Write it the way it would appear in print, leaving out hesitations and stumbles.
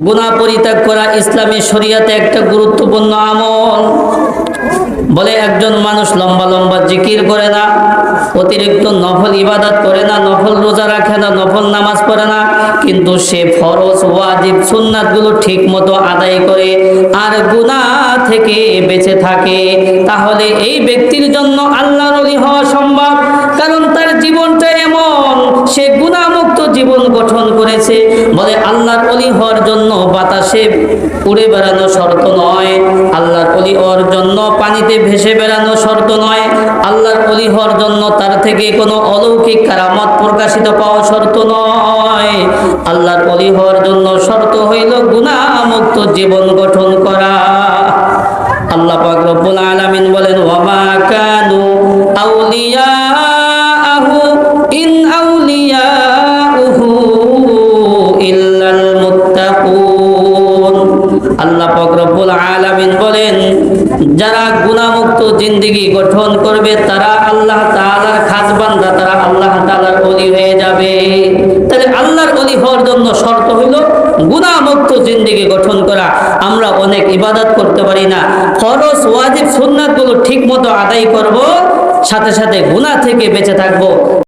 গুনাহ পরিত্যাগ করা ইসলামী শরীয়তে একটা গুরুত্বপূর্ণ আমল। বলে একজন মানুষ লম্বা লম্বা জিকির করে না, অতিরিক্ত নফল ইবাদত করে না, নফল রোজা রাখে না, নফল নামাজ পড়ে না, কিন্তু সে ফরজ ওয়াজিব সুন্নাতগুলো ঠিক মতো আদায় করে আর গুনাহ থেকে বেঁচে থাকে, তাহলে এই ব্যক্তির জন্য আল্লাহর ওলি হওয়া সম্ভব। কারণ তার জীবনটা এমন, সে গুনাহমুক্ত জীবন গঠন করেছে। বলে আল্লাহর ওলি হওয়ার জন্য বাতাসে উড়ে বেড়ানো শর্ত নয়, আল্লাহর ওলি হওয়ার জন্য পানিতে ভেসে বেড়ানো শর্ত নয়, আল্লাহর ওলি হওয়ার জন্য তার থেকে কোনো অলৌকিক কারামত প্রকাশিত পাওয়া শর্ত নয়। আল্লাহর ওলি হওয়ার জন্য শর্ত হইল গুনাহমুক্ত জীবন গঠন করা। আল্লাহ পাক রব্বুল আলামিন বলেন, ওয়ামা কানু আউলিয়াহু ইন আউলিয়াহু ইল্লাল মুত্তাকুন। আল্লাহ পাক রব্বুল আলামিন বলেন, যারা গুনাহমুক্ত জিন্দেগি গঠন করবে তারা আল্লাহ তাআলার খাস বান্দা, তারা আল্লাহ তাআলার ওলি হয়ে যাবে। তাহলে আল্লাহর ওলি হওয়ার জন্য শর্ত হইল গুনাহমুক্ত জিন্দেগি গঠন করা। আমরা অনেক ইবাদত করতে পারি না, ফরজ ওয়াজিব সুন্নাতগুলো ঠিক মতো আদায় করব, সাথে সাথে গুনাহ থেকে বেঁচে থাকবো।